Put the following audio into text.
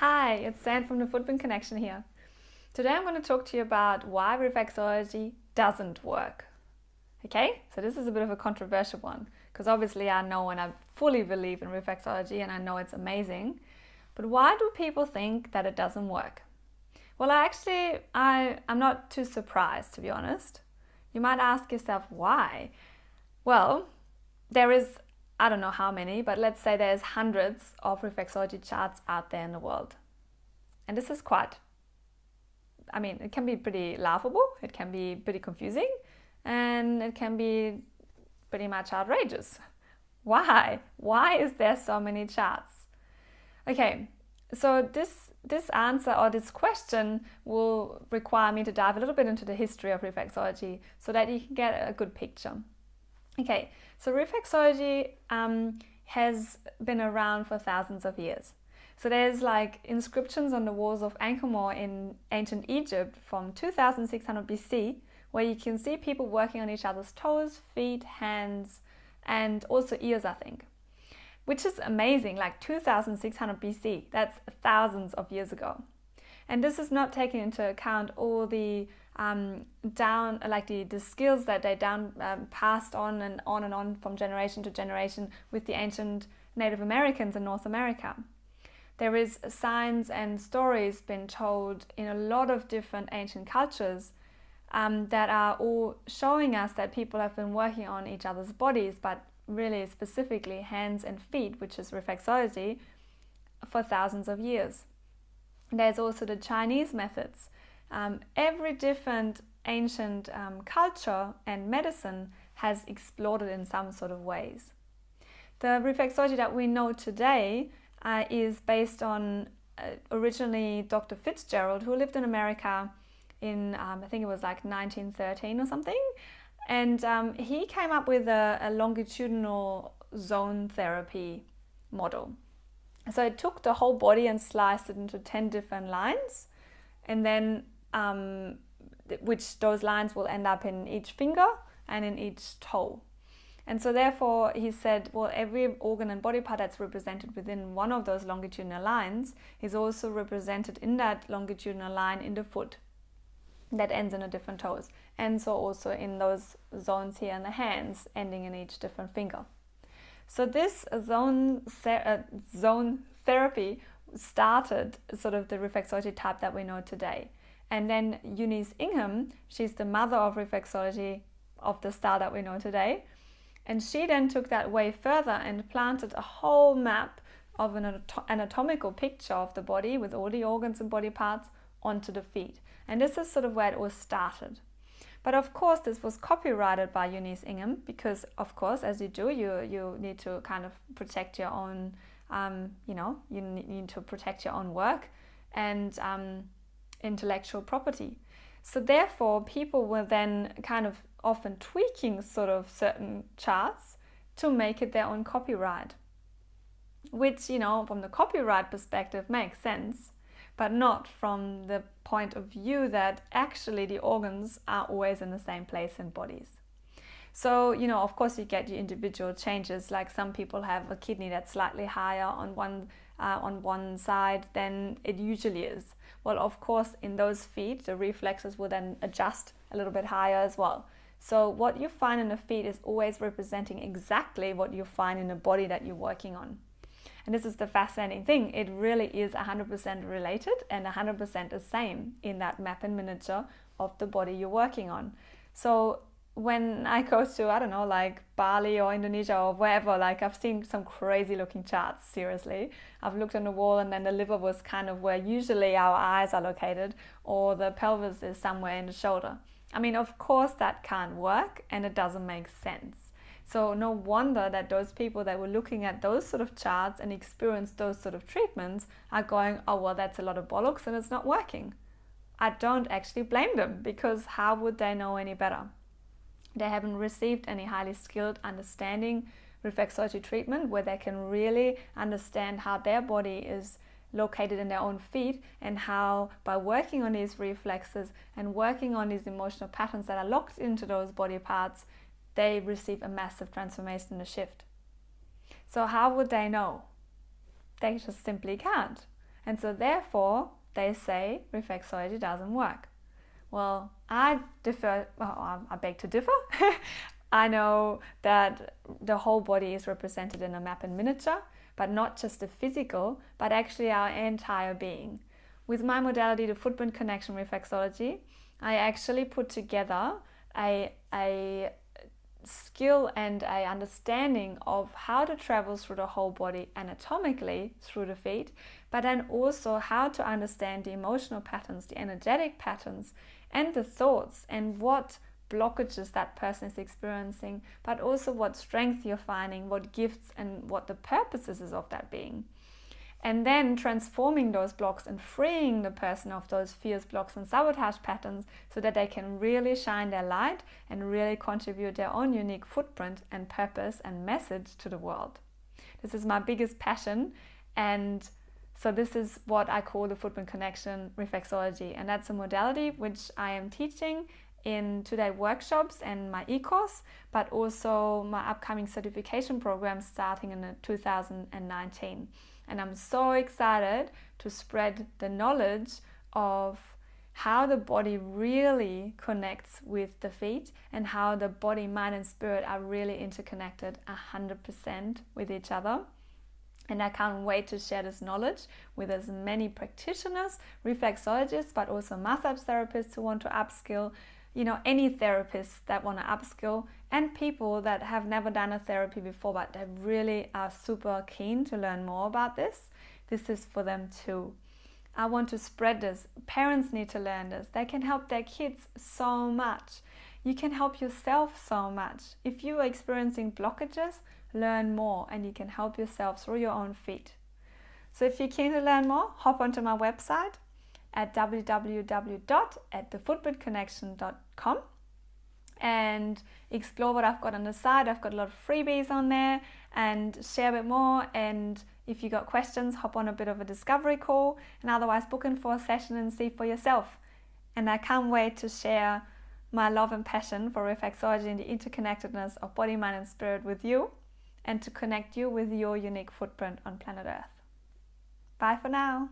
Hi, it's Sam from the Footprint Connection here. Today I'm going to talk to you about why reflexology doesn't work. Okay, so this is a bit of a controversial one because obviously I know and I fully believe in reflexology and I know it's amazing. But why do people think that it doesn't work? Well, I'm not too surprised, to be honest. You might ask yourself why. Well, there is, I don't know how many, but let's say there's hundreds of reflexology charts out there in the world. And this is it can be pretty laughable, it can be pretty confusing, and it can be pretty much outrageous. Why? Why is there so many charts? Okay, so this answer or this question will require me to dive a little bit into the history of reflexology so that you can get a good picture. Okay, so reflexology has been around for thousands of years. So there's like inscriptions on the walls of Angkor Wat in ancient Egypt from 2600 BC, where you can see people working on each other's toes, feet, hands, and also ears, I think. Which is amazing, like 2600 BC, that's thousands of years ago. And this is not taking into account all the the skills that they passed on and on from generation to generation with the ancient Native Americans in North America. There is signs and stories been told in a lot of different ancient cultures that are all showing us that people have been working on each other's bodies, but really specifically hands and feet, which is reflexology, for thousands of years. There's also the Chinese methods. Every different ancient culture and medicine has exploded in some sort of ways. The reflexology that we know today is based on originally Dr. Fitzgerald, who lived in America in, I think it was like 1913 or something. And he came up with a longitudinal zone therapy model. So it took the whole body and sliced it into 10 different lines, and then which those lines will end up in each finger and in each toe. And so therefore he said, well, every organ and body part that's represented within one of those longitudinal lines is also represented in that longitudinal line in the foot that ends in a different toes. And so also in those zones here in the hands, ending in each different finger. So this zone therapy started sort of the reflexology type that we know today. And then Eunice Ingham, she's the mother of reflexology of the style that we know today. And she then took that way further and planted a whole map of an anatomical picture of the body with all the organs and body parts onto the feet. And this is sort of where it all started. But of course, this was copyrighted by Eunice Ingham because, of course, as you do, you need to kind of protect your own, you need to protect your own work and intellectual property. So therefore, people were then kind of often tweaking sort of certain charts to make it their own copyright, which, from the copyright perspective makes sense, but not from the point of view that actually the organs are always in the same place in bodies. So, of course you get your individual changes, like some people have a kidney that's slightly higher on one side than it usually is. Well, of course, in those feet, the reflexes will then adjust a little bit higher as well. So what you find in the feet is always representing exactly what you find in the body that you're working on. And this is the fascinating thing. It really is 100% related and 100% the same in that map and miniature of the body you're working on. So when I go to, I don't know, like Bali or Indonesia or wherever, like I've seen some crazy looking charts, seriously. I've looked on the wall and then the liver was kind of where usually our eyes are located, or the pelvis is somewhere in the shoulder. I mean, of course that can't work and it doesn't make sense. So no wonder that those people that were looking at those sort of charts and experienced those sort of treatments are going, oh, well, that's a lot of bollocks and it's not working. I don't actually blame them, because how would they know any better? They haven't received any highly skilled understanding reflexology treatment where they can really understand how their body is located in their own feet, and how by working on these reflexes and working on these emotional patterns that are locked into those body parts, they receive a massive transformation and a shift. So how would they know? They just simply can't. And so therefore, they say reflexology doesn't work. Well, I beg to differ. I know that the whole body is represented in a map in miniature, but not just the physical, but actually our entire being. With my modality, the Footprint Connection Reflexology, I actually put together a skill and a understanding of how to travel through the whole body anatomically through the feet, but then also how to understand the emotional patterns, the energetic patterns, and the thoughts, and what blockages that person is experiencing, but also what strength you're finding, what gifts, and what the purposes is of that being. And then transforming those blocks and freeing the person of those fears, blocks, and sabotage patterns so that they can really shine their light and really contribute their own unique footprint and purpose and message to the world. This is my biggest passion, and so this is what I call the Footprint Connection Reflexology, and that's a modality which I am teaching in today workshops and my e-course, but also my upcoming certification program starting in 2019. And I'm so excited to spread the knowledge of how the body really connects with the feet and how the body, mind, and spirit are really interconnected 100% with each other. And I can't wait to share this knowledge with as many practitioners, reflexologists, but also massage therapists who want to upskill, any therapists that want to upskill, and people that have never done a therapy before, but they really are super keen to learn more about this. This is for them too. I want to spread this. Parents need to learn this. They can help their kids so much. You can help yourself so much. If you are experiencing blockages, learn more, and you can help yourself through your own feet. So if you're keen to learn more, hop onto my website at www.thefootprintconnection.com and explore what I've got on the side. I've got a lot of freebies on there, and share a bit more. And if you got questions, hop on a bit of a discovery call, and otherwise book in for a session and see for yourself. And I can't wait to share my love and passion for reflexology and the interconnectedness of body, mind, and spirit with you, and to connect you with your unique footprint on planet Earth. Bye for now.